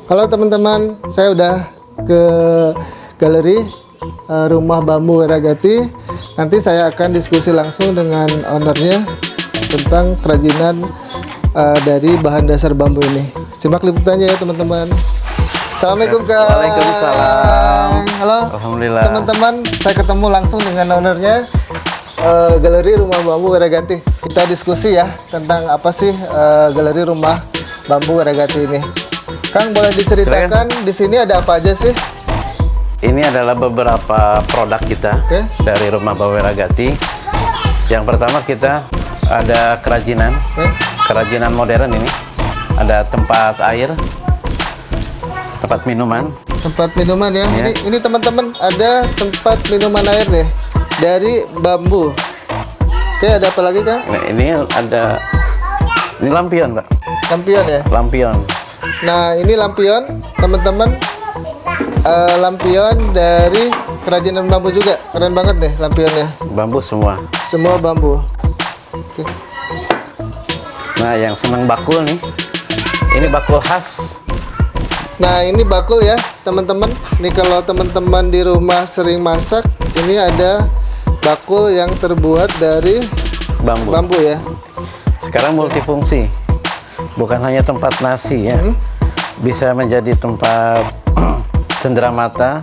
Halo teman-teman, saya udah ke galeri Rumah Bambu Wiragati. Nanti saya akan diskusi langsung dengan ownernya tentang kerajinan dari bahan dasar bambu ini. Simak liputannya ya teman-teman. Assalamualaikum Kak. Waalaikumsalam. Halo. Alhamdulillah. Teman-teman, saya ketemu langsung dengan ownernya galeri Rumah Bambu Wiragati. Kita diskusi ya tentang apa sih galeri Rumah Bambu Wiragati ini. Kang, boleh diceritakan di sini ada apa aja sih? Ini adalah beberapa produk kita dari Rumah Bambu Wiragati. Yang pertama kita ada kerajinan, kerajinan modern ini. Ada tempat air, tempat minuman. Tempat minuman ya. Ini teman-teman ada tempat minuman air nih dari bambu. Oke, ada apa lagi Kang? Nah, ini ada, ini lampion Pak. Lampion ya. Lampion. Nah, ini lampion, teman-teman. Lampion dari kerajinan bambu juga. Keren banget nih lampionnya. Bambu semua. Semua bambu. Oke. Nah, yang senang bakul nih, ini bakul khas. Nah, ini bakul ya, teman-teman. Nih kalau teman-teman di rumah sering masak, ini ada bakul yang terbuat dari bambu ya. Sekarang multifungsi. Bukan hanya tempat nasi ya. Bisa menjadi tempat cenderamata.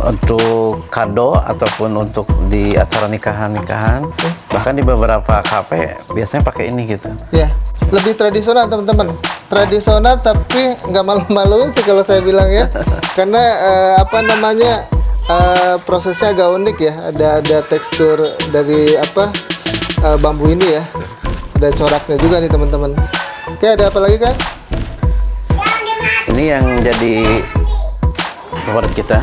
Untuk kado ataupun untuk di acara nikahan-nikahan. Bahkan di beberapa kafe biasanya pakai ini gitu. Ya, lebih tradisional teman-teman. Tradisional tapi nggak malu-maluin sih kalau saya bilang ya. Karena apa namanya prosesnya agak unik ya. Ada tekstur dari bambu ini ya. Ada coraknya juga nih teman-teman. Oke, ada apa lagi Kang? Ini yang jadi favorit kita.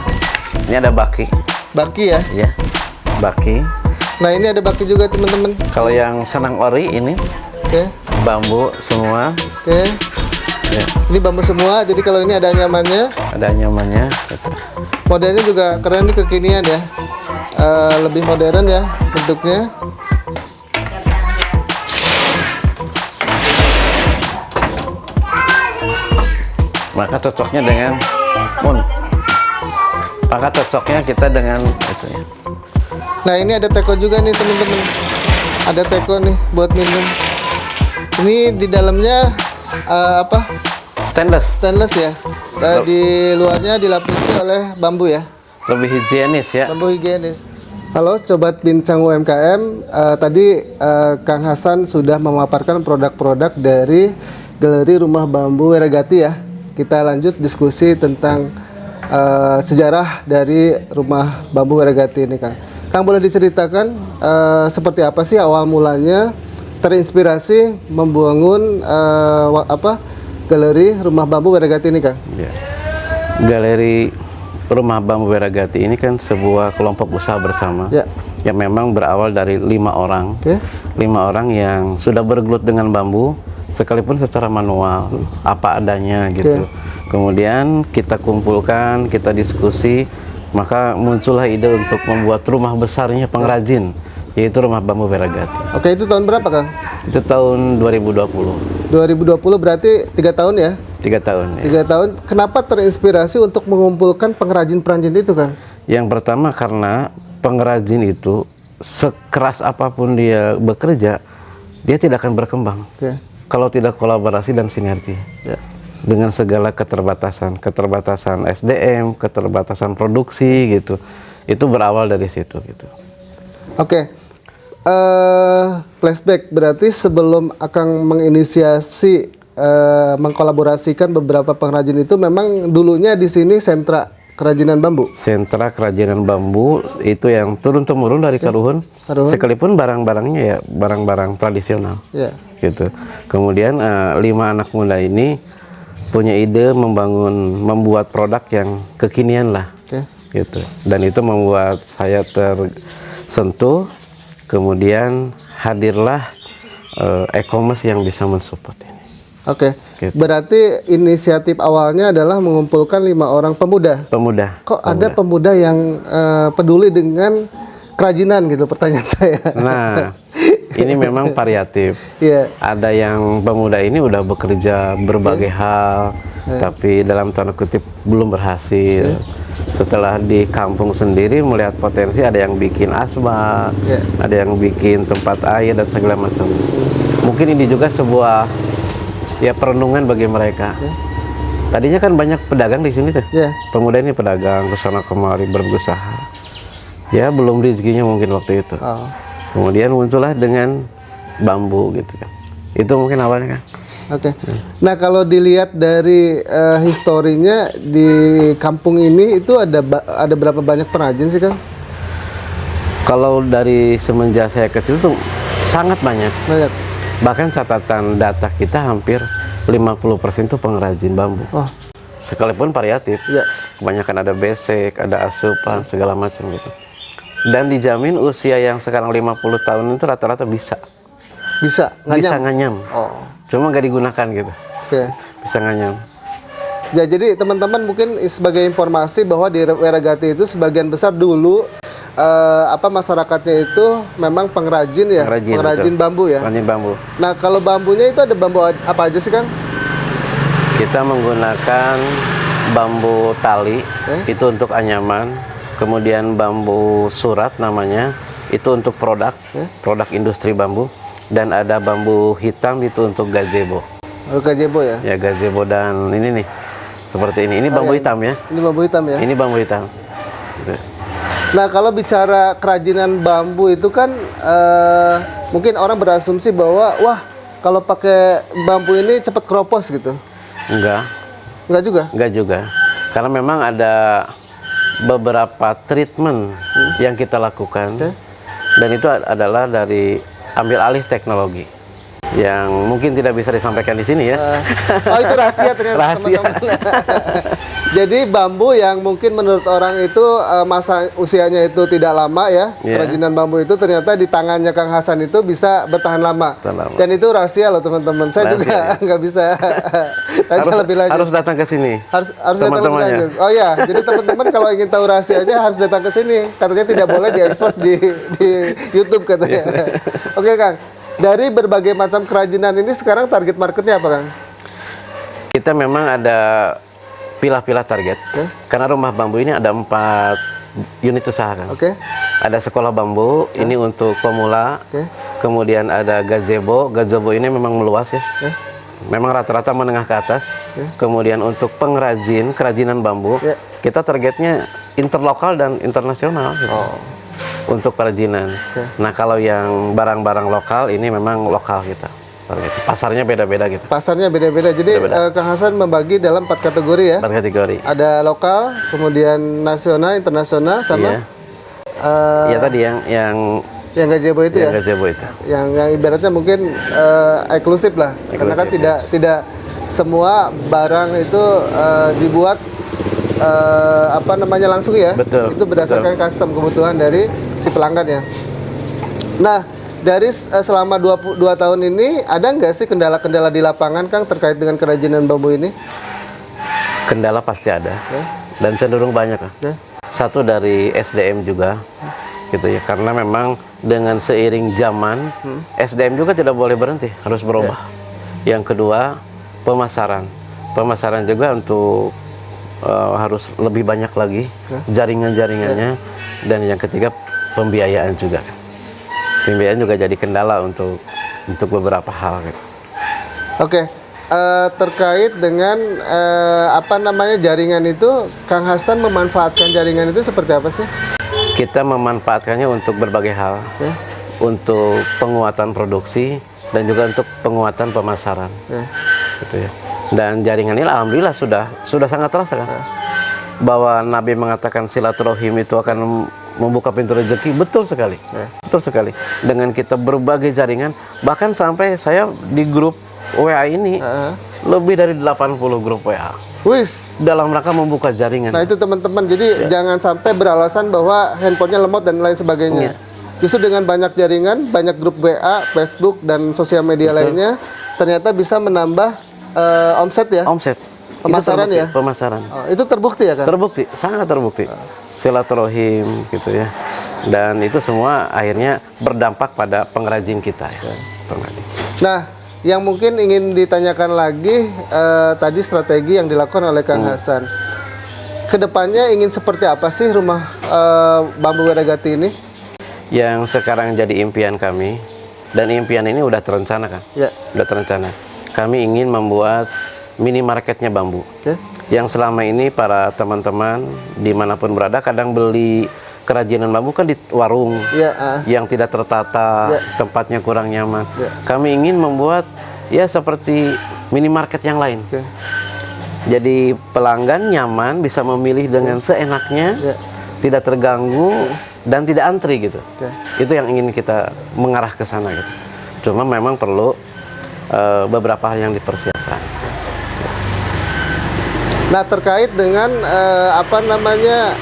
Ini ada baki. Baki ya? Iya, baki. Nah, ini ada baki juga teman-teman. Kalau yang senang ori ini bambu semua. Ya. Ini bambu semua. Jadi kalau ini ada nyamannya. Ada nyamannya. Modelnya juga keren nih, kekinian ya. Lebih modern ya bentuknya. Maka cocoknya dengan kita dengan itu ya. Nah, ini ada teko juga nih teman-teman. Ada teko nih buat minum. Ini di dalamnya Stainless ya. Di luarnya dilapisi oleh bambu ya. Lebih higienis ya. Bambu higienis. Halo Sobat Bincang UMKM. Tadi Kang Hasan sudah memaparkan produk-produk dari Galeri Rumah Bambu Wiragati ya. Kita lanjut diskusi tentang sejarah dari Rumah Bambu Wiragati ini Kang. Kang, boleh diceritakan seperti apa sih awal mulanya terinspirasi membangun Galeri Rumah Bambu Wiragati ini Kang? Ya. Galeri Rumah Bambu Wiragati ini kan sebuah kelompok usaha bersama yang memang berawal dari 5 orang. 5 orang yang sudah bergelut dengan bambu sekalipun secara manual, apa adanya gitu. Kemudian kita kumpulkan, kita diskusi, maka muncullah ide untuk membuat rumah besarnya pengrajin, yaitu Rumah Bambu Wiragati. Oke, itu tahun berapa Kang? Itu tahun 2020. 2020 berarti 3 tahun ya? 3 tahun ya. 3 tahun. Kenapa terinspirasi untuk mengumpulkan pengrajin-pengrajin itu Kang? Yang pertama karena pengrajin itu sekeras apapun dia bekerja, dia tidak akan berkembang kalau tidak kolaborasi dan sinergi. Dengan segala keterbatasan SDM, keterbatasan produksi gitu. Itu berawal dari situ gitu. Oke. Flashback berarti sebelum Akang menginisiasi mengkolaborasikan beberapa pengrajin itu memang dulunya di sini sentra kerajinan bambu. Sentra kerajinan bambu itu yang turun-temurun dari Karuhun. Sekalipun barang-barangnya ya barang-barang tradisional. Gitu. Kemudian 5 anak muda ini punya ide membuat produk yang kekinian lah. Gitu. Dan itu membuat saya tersentuh. Kemudian hadirlah e-commerce yang bisa mensupport ini. Gitu. Berarti inisiatif awalnya adalah mengumpulkan 5 orang pemuda. Kok ada pemuda yang peduli dengan kerajinan gitu, pertanyaan saya. Nah, ini memang variatif. Ada yang pemuda ini udah bekerja berbagai hal, tapi dalam tanda kutip belum berhasil. Setelah di kampung sendiri melihat potensi, ada yang bikin asbak, ada yang bikin tempat air dan segala macam. Mungkin ini juga sebuah ya perenungan bagi mereka. Tadinya kan banyak pedagang di sini tuh. Pemuda ini pedagang kesana kemari berusaha. Ya belum rezekinya mungkin waktu itu. Kemudian muncullah dengan bambu gitu kan. Itu mungkin awalnya kan. Nah kalau dilihat dari historinya di kampung ini itu ada berapa banyak pengrajin sih Kang? Kalau dari semenjak saya kecil tuh sangat banyak. Bahkan catatan data kita hampir 50% itu pengrajin bambu. Sekalipun variatif. Kebanyakan ada besek, ada asupan, segala macam gitu. Dan dijamin usia yang sekarang 50 tahun itu rata-rata bisa nganyam. Cuma nggak digunakan gitu. Bisa nganyam. Ya, jadi teman-teman mungkin sebagai informasi bahwa di Weragati itu sebagian besar dulu masyarakatnya itu memang pengrajin ya, pengrajin bambu ya. Pengrajin bambu. Nah kalau bambunya itu ada bambu apa aja sih Kang? Kita menggunakan bambu tali, itu untuk anyaman. Kemudian bambu surat namanya, itu untuk produk industri bambu. Dan ada bambu hitam itu untuk gazebo. Gazebo ya? Ya gazebo, dan ini nih seperti ini. Ini bambu hitam ya. Ini bambu hitam ya. Ini bambu hitam. Gitu. Nah kalau bicara kerajinan bambu itu kan mungkin orang berasumsi bahwa wah kalau pakai bambu ini cepat keropos gitu. Enggak juga. Enggak juga. Karena memang ada beberapa treatment yang kita lakukan, dan itu adalah dari ambil alih teknologi yang mungkin tidak bisa disampaikan di sini ya. Itu rahasia ternyata teman-teman. Jadi bambu yang mungkin menurut orang itu masa usianya itu tidak lama ya, kerajinan bambu itu ternyata di tangannya Kang Hasan itu bisa bertahan lama. Dan itu rahasia loh teman-teman. Saya juga nggak bisa tanya lebih lanjut. Harus datang ke sini. Harus datang lebih lanjut. Oh ya, jadi teman-teman kalau ingin tahu rahasianya harus datang ke sini. Katanya tidak boleh diekspos di YouTube katanya. Oke Kang. Dari berbagai macam kerajinan ini sekarang target marketnya apa Kang? Kita memang ada pilah-pilah target. Karena rumah bambu ini ada 4 unit usaha kan. Ada sekolah bambu, ini untuk pemula. Kemudian ada gazebo. Gazebo ini memang meluas ya. Memang rata-rata menengah ke atas. Kemudian untuk kerajinan bambu, kita targetnya interlokal dan internasional gitu. Untuk kerajinan. Nah kalau yang barang-barang lokal ini memang lokal kita. Pasarnya beda-beda gitu. Pasarnya beda-beda. Jadi Kang Hasan membagi dalam 4 kategori ya. 4 kategori. Ada lokal, kemudian nasional, internasional, sama. Ya tadi yang gazebo itu ya. Gazebo itu. Yang ibaratnya mungkin eksklusif lah. Karena kan tidak semua barang itu dibuat langsung ya. Betul. Itu berdasarkan custom kebutuhan dari si pelanggan ya. Nah, dari selama 22 tahun ini ada nggak sih kendala-kendala di lapangan Kang terkait dengan kerajinan bambu ini? Kendala pasti ada. Dan cenderung banyak kan. Satu dari SDM juga gitu ya. Karena memang dengan seiring zaman SDM juga tidak boleh berhenti, harus berubah. Yang kedua, pemasaran. Pemasaran juga untuk harus lebih banyak lagi jaringan-jaringannya. Dan yang ketiga, pembiayaan juga. Pembiayaan juga jadi kendala untuk beberapa hal gitu. Terkait dengan jaringan itu, Kang Hasan memanfaatkan jaringan itu seperti apa sih? Kita memanfaatkannya untuk berbagai hal. Untuk penguatan produksi dan juga untuk penguatan pemasaran. Gitu ya. Dan jaringan ini alhamdulillah sudah sangat terasa kan. Bahwa Nabi mengatakan silaturahim itu akan membuka pintu rezeki, betul sekali. Betul sekali. Dengan kita berbagai jaringan, bahkan sampai saya di grup WA ini lebih dari 80 grup WA. Dalam rangka membuka jaringan. Nah itu teman-teman, jadi jangan sampai beralasan bahwa handphonenya lemot dan lain sebagainya. Justru dengan banyak jaringan, banyak grup WA, Facebook dan sosial media lainnya, ternyata bisa menambah omset ya. Omset. Pemasaran ya. Pemasaran. Itu terbukti ya kan? Terbukti, sangat terbukti. silaturahim gitu ya. Dan itu semua akhirnya berdampak pada pengrajin kita ya. Pengrajin. Nah, yang mungkin ingin ditanyakan lagi tadi strategi yang dilakukan oleh Kang Hasan. Kedepannya ingin seperti apa sih rumah bambu Wiragati ini? Yang sekarang jadi impian kami, dan impian ini udah terencana kan? Ya. Udah terencana. Kami ingin membuat minimarketnya bambu. Yang selama ini para teman-teman dimanapun berada kadang beli kerajinan bambu kan di warung yang tidak tertata, tempatnya kurang nyaman. Kami ingin membuat ya seperti minimarket yang lain. Jadi pelanggan nyaman, bisa memilih dengan seenaknya, tidak terganggu dan tidak antri gitu. Itu yang ingin kita mengarah ke sana gitu. Cuma memang perlu beberapa hal yang dipersiapkan. Nah, terkait dengan apa namanya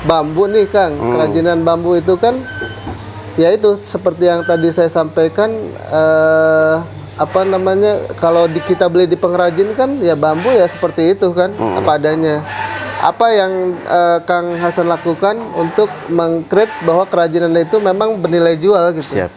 bambu nih Kang, kerajinan bambu itu kan ya itu seperti yang tadi saya sampaikan, apa namanya, kalau kita beli di pengrajin kan ya bambu ya seperti itu kan, apa adanya. Apa yang Kang Hasan lakukan untuk mengkreat bahwa kerajinan itu memang bernilai jual gitu? Siap.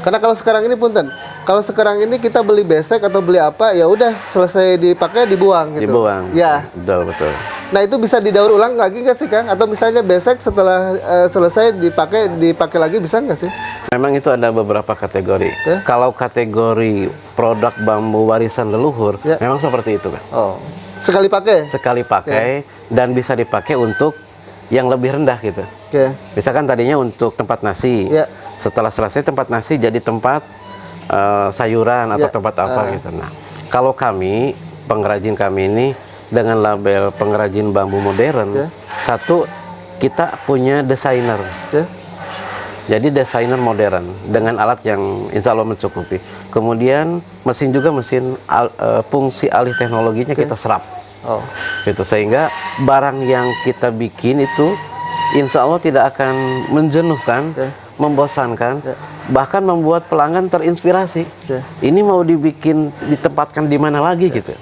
Karena kalau sekarang ini punten, kalau sekarang ini kita beli besek atau beli apa ya udah selesai dipakai dibuang gitu. Dibuang. Ya. Betul. Nah, itu bisa didaur ulang lagi nggak sih Kang? Atau misalnya besek setelah selesai dipakai lagi bisa nggak sih? Memang itu ada beberapa kategori. Kalau kategori produk bambu warisan leluhur, memang seperti itu kan. Oh, sekali pakai? Sekali pakai dan bisa dipakai untuk yang lebih rendah gitu. Misalkan tadinya untuk tempat nasi, setelah selesai tempat nasi jadi tempat sayuran atau tempat apa gitu. Nah, kalau kami pengrajin kami ini dengan label pengrajin bambu modern, satu kita punya desainer. Jadi desainer modern dengan alat yang insya Allah mencukupi. Kemudian mesin juga mesin fungsi alih teknologinya kita serap. Gitu, sehingga barang yang kita bikin itu insya Allah tidak akan menjenuhkan, membosankan, bahkan membuat pelanggan terinspirasi. Ini mau ditempatkan di mana lagi gitu.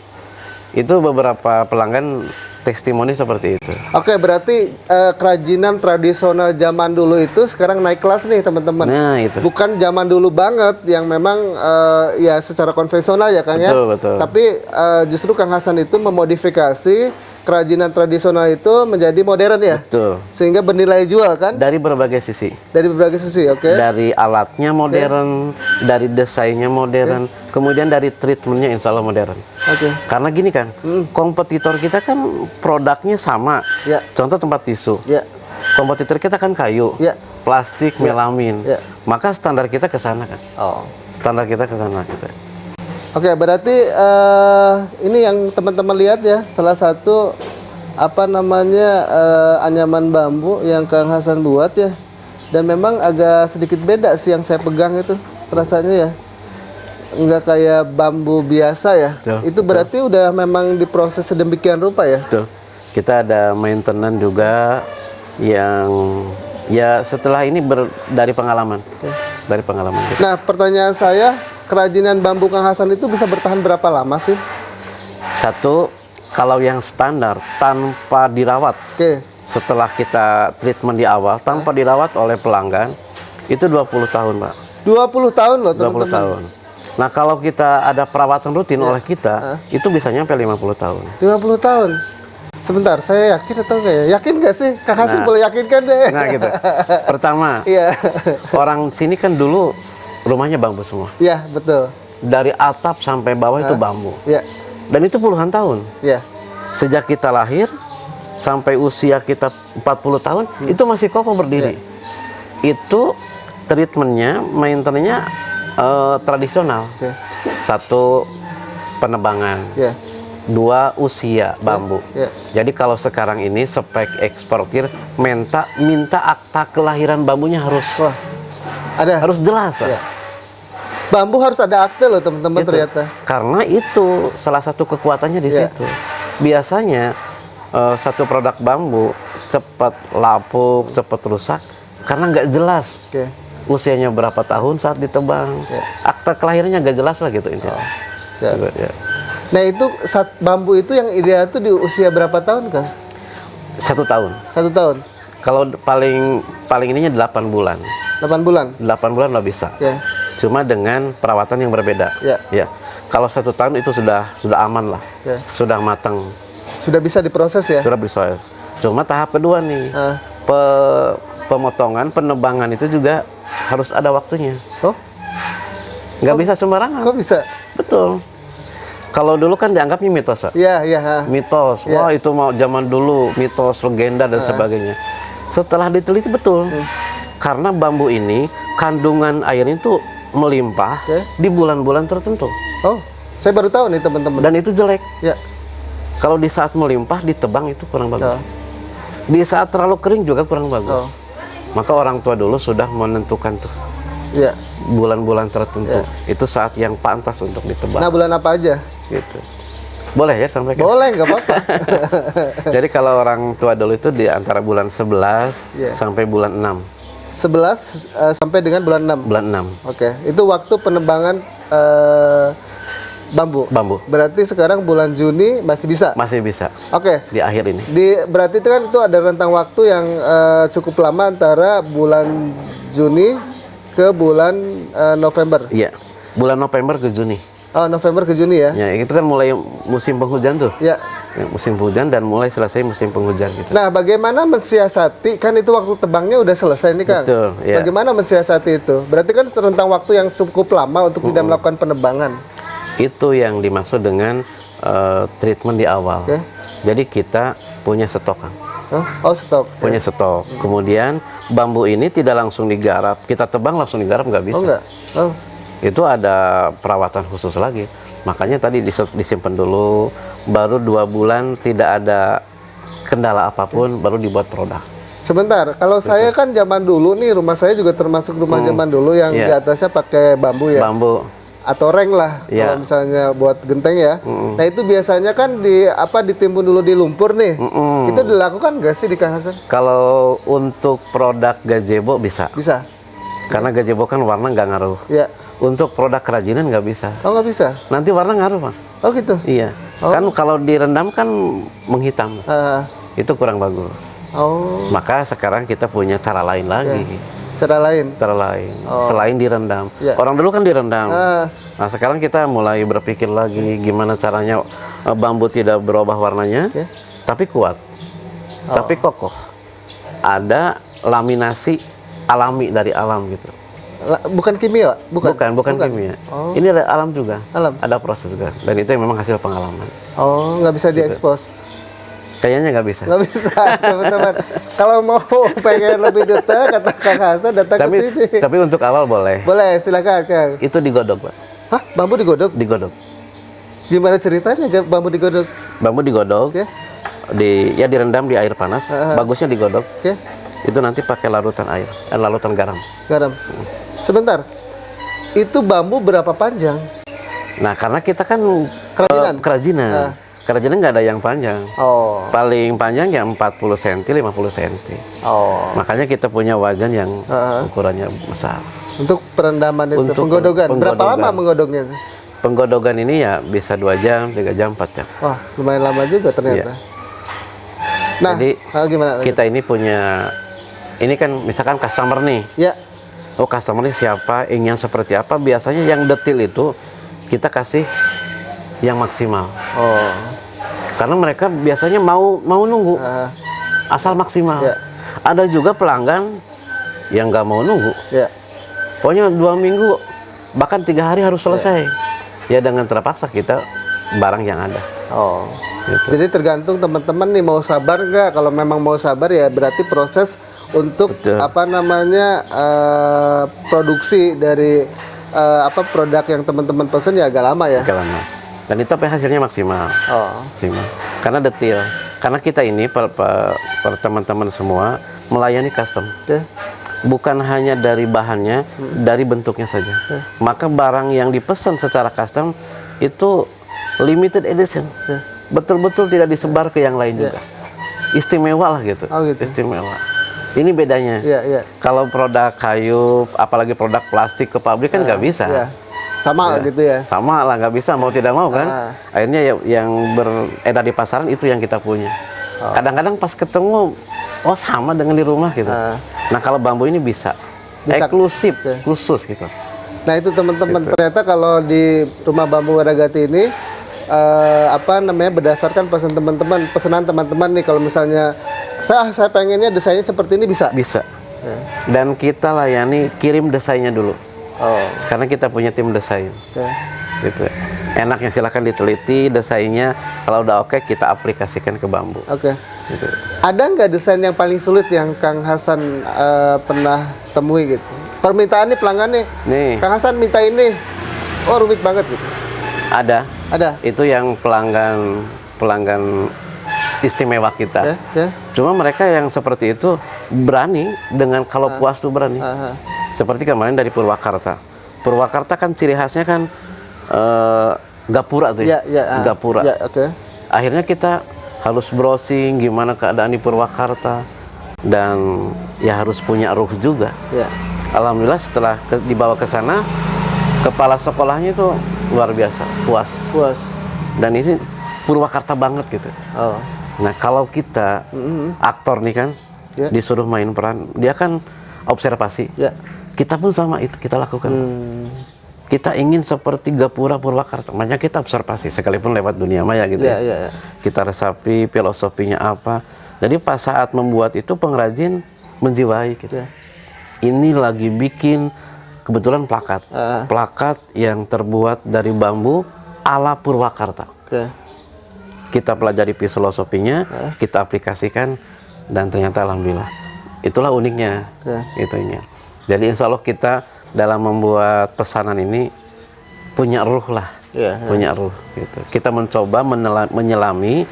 Itu beberapa pelanggan testimoni seperti itu. Oke, berarti kerajinan tradisional zaman dulu itu sekarang naik kelas nih teman-teman. Nah, itu. Bukan zaman dulu banget yang memang ya secara konvensional ya Kang ya. Betul. Tapi justru Kang Hasan itu memodifikasi kerajinan tradisional itu menjadi modern ya. Betul. Sehingga bernilai jual kan? Dari berbagai sisi. Dari berbagai sisi, oke. Dari alatnya modern, dari desainnya modern, kemudian dari treatmentnya insya Allah modern. Karena gini kan, kompetitor kita kan produknya sama. Contoh tempat tisu. Kompetitor kita kan kayu, plastik, melamin. Maka standar kita ke sana kan. Standar kita ke sana gitu. Oke, berarti ini yang teman-teman lihat ya, salah satu apa namanya anyaman bambu yang Kang Hasan buat ya. Dan memang agak sedikit beda sih yang saya pegang itu rasanya ya. Enggak kayak bambu biasa ya. Itu berarti udah memang diproses sedemikian rupa ya. Betul. Kita ada maintenance juga yang ya setelah ini dari pengalaman. Dari pengalaman. Nah, pertanyaan saya, kerajinan bambu Kang Hasan itu bisa bertahan berapa lama sih? Satu, kalau yang standar tanpa dirawat. Setelah kita treatment di awal tanpa dirawat oleh pelanggan itu 20 tahun, Pak. 20 tahun loh, teman-teman. 20 tahun. Nah, kalau kita ada perawatan rutin oleh kita, itu bisa nyampe 50 tahun. 50 tahun. Sebentar, saya yakin atau enggak ya? Yakin nggak sih? Kang Hasan boleh yakinkan deh. Nah, gitu. Pertama, orang sini kan dulu rumahnya bambu semua. Iya, betul. Dari atap sampai bawah itu bambu. Dan itu puluhan tahun. Sejak kita lahir sampai usia kita 40 tahun, itu masih kokoh berdiri. Itu treatmentnya, maintenance-nya tradisional. Satu, penebangan. Dua, usia bambu. Jadi kalau sekarang ini spek eksportir minta akta kelahiran bambunya harus harus jelas. Bambu harus ada akte loh teman-teman ternyata. Karena itu salah satu kekuatannya di situ. Biasanya satu produk bambu cepat lapuk, cepat rusak karena nggak jelas. Usianya berapa tahun saat ditebang. Akta kelahirannya nggak jelas lah gitu intinya. Nah, itu bambu itu yang ideal itu di usia berapa tahun Kang? 1 tahun. 1 tahun. Kalau paling ininya 8 bulan. 8 bulan. 8 bulan lah bisa. Ya. Cuma dengan perawatan yang berbeda. Ya. Ya. Kalau 1 tahun itu sudah aman lah. Ya. Sudah matang. Sudah bisa diproses ya? Sudah proses. Cuma tahap kedua nih. Pemotongan, penebangan itu juga harus ada waktunya. Oh? Nggak bisa sembarangan. Kok bisa? Betul. Kalau dulu kan dianggapnya mitos, Pak. Iya, iya. Mitos. Wah, itu mau zaman dulu mitos, legenda dan sebagainya. Setelah diteliti betul. Karena bambu ini kandungan airnya itu melimpah di bulan-bulan tertentu. Oh, saya baru tahu nih teman-teman. Dan itu jelek. Ya. Kalau di saat melimpah ditebang itu kurang bagus. Di saat terlalu kering juga kurang bagus. Maka orang tua dulu sudah menentukan tuh. Ya. Bulan-bulan tertentu. Itu saat yang pantas untuk ditebang. Nah, bulan apa aja? Gitu. Boleh ya sampaikan? Boleh, nggak apa-apa. Jadi kalau orang tua dulu itu di antara bulan 11 sampai bulan 6. 11 sampai dengan bulan 6. Bulan 6. Oke, itu waktu penebangan bambu. Berarti sekarang bulan Juni masih bisa? Masih bisa. Oke. Di akhir ini. Berarti itu kan itu ada rentang waktu yang cukup lama antara bulan Juni ke bulan November. Iya. Bulan November ke Juni. Oh, November ke Juni ya? Ya, itu kan mulai musim penghujan tuh. Ya. Musim penghujan dan mulai selesai musim penghujan gitu. Nah, bagaimana mensiasati? Kan itu waktu tebangnya udah selesai nih, Kang. Betul, ya. Bagaimana mensiasati itu? Berarti kan rentang waktu yang cukup lama untuk tidak melakukan penebangan. Itu yang dimaksud dengan treatment di awal. Jadi kita punya stok, Kang. Oh, stok. Punya stok. Kemudian bambu ini tidak langsung digarap. Kita tebang langsung digarap nggak bisa. Oh, enggak. Oh. Itu ada perawatan khusus lagi. Makanya tadi disimpan dulu, baru 2 bulan tidak ada kendala apapun, baru dibuat produk. Sebentar, kalau saya kan zaman dulu nih, rumah saya juga termasuk rumah zaman dulu yang di atasnya pakai bambu ya. Bambu. Atau reng lah, kalau misalnya buat genteng ya. Nah itu biasanya kan ditimbun dulu di lumpur nih. Itu dilakukan nggak sih di Kang Hasan? Kalau untuk produk gazebo bisa. Bisa. Karena gazebo kan warna nggak ngaruh. Ya. Untuk produk kerajinan nggak bisa. Oh, nggak bisa? Nanti warna ngaruh, Pak. Oh gitu? Iya. Kan kalau direndam kan menghitam. Itu kurang bagus. Oh. Maka sekarang kita punya cara lain lagi. Cara lain? Cara lain. Selain direndam. Orang dulu kan direndam. Nah sekarang kita mulai berpikir lagi gimana caranya bambu tidak berubah warnanya, tapi kuat, tapi kokoh. Ada laminasi alami dari alam gitu. Bukan kimia, bukan kimia. Ini ada alam juga. Ada proses juga. Dan itu yang memang hasil pengalaman. Oh, nggak bisa diekspos. Kayaknya nggak bisa. Nggak bisa, teman-teman. Kalau mau pengen lebih detail, kata Kang Hasan datang ke sini. Tapi untuk awal boleh. Boleh, silakan Kang. Itu digodok, Pak. Hah? Bambu digodok? Digodok. Gimana ceritanya bambu digodok? Bambu digodok. Direndam di air panas. Bagusnya digodok. Itu nanti pakai larutan air, larutan garam. Garam. Sebentar. Itu bambu berapa panjang? Nah, karena kita kan kerajinan. Kerajinan nggak ada yang panjang. Paling panjang ya 40 cm, 50 cm. Makanya kita punya wajan yang ukurannya besar. Untuk perendaman itu, penggodogan. Berapa lama menggodoknya? Penggodogan ini ya bisa 2 jam, 3 jam, 4 jam. Wah, lumayan lama juga ternyata. Nah, jadi gimana? Kita ini punya, ini kan misalkan customer nih. Ya. Oh, customer ini siapa, ingin seperti apa? Biasanya yang detail itu kita kasih yang maksimal. Karena mereka biasanya mau nunggu, asal maksimal. Ada juga pelanggan yang nggak mau nunggu. Pokoknya 2 minggu, bahkan 3 hari harus selesai. Ya dengan terpaksa kita barang yang ada. Gitu. Jadi tergantung teman-teman nih mau sabar nggak. Kalau memang mau sabar ya berarti proses untuk produksi dari produk yang teman-teman pesan ya agak lama ya. Agak lama. Dan itu hasilnya maksimal. Maksimal. Karena detail. Karena kita ini per teman-teman semua melayani custom. Bukan hanya dari bahannya, dari bentuknya saja. Maka barang yang dipesan secara custom itu limited edition. Betul-betul tidak disebar ke yang lain juga. Istimewa lah gitu. Istimewa. Ini bedanya. Kalau produk kayu, apalagi produk plastik ke pabrik kan nggak bisa. Sama gitu ya. Sama lah, nggak bisa mau tidak mau kan. Akhirnya yang beredar di pasaran itu yang kita punya. Kadang-kadang pas ketemu, oh sama dengan di rumah gitu. Nah kalau bambu ini bisa eksklusif, khusus gitu. Nah itu teman-teman, ternyata kalau di rumah bambu Wiragati ini berdasarkan pesanan teman-teman nih, kalau misalnya saya pengennya desainnya seperti ini, bisa. Dan kita layani kirim desainnya dulu. Karena kita punya tim desain. Gitu. Enaknya silahkan diteliti desainnya, kalau udah oke kita aplikasikan ke bambu. Gitu. Ada nggak desain yang paling sulit yang Kang Hasan pernah temui gitu? Permintaan nih pelanggan nih, Kang Hasan minta ini, oh rumit banget gitu. Ada. Itu yang pelanggan istimewa kita. Cuma mereka yang seperti itu berani dengan kalau puas tuh berani. Seperti kemarin dari Purwakarta. Purwakarta kan ciri khasnya kan gapura tuh ya. Gapura. Akhirnya kita harus browsing gimana keadaan di Purwakarta, dan ya harus punya ruh juga. Alhamdulillah setelah dibawa ke sana, kepala sekolahnya itu luar biasa, puas. Dan ini Purwakarta banget gitu. Nah kalau kita aktor nih kan, disuruh main peran, dia kan observasi. Kita pun sama itu kita lakukan. Kita ingin seperti gapura Purwakarta, makanya kita observasi sekalipun lewat dunia maya gitu. Kita resapi filosofinya apa. Jadi pas saat membuat itu pengrajin menjiwai gitu. Ini lagi bikin kebetulan plakat. Plakat yang terbuat dari bambu ala Purwakarta. Kita pelajari filosofinya, kita aplikasikan, dan ternyata alhamdulillah. Itulah uniknya. Itunya. Jadi insya Allah kita dalam membuat pesanan ini punya ruh lah. Punya ruh gitu. Kita mencoba menyelami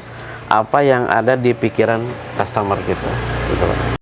apa yang ada di pikiran customer kita gitu.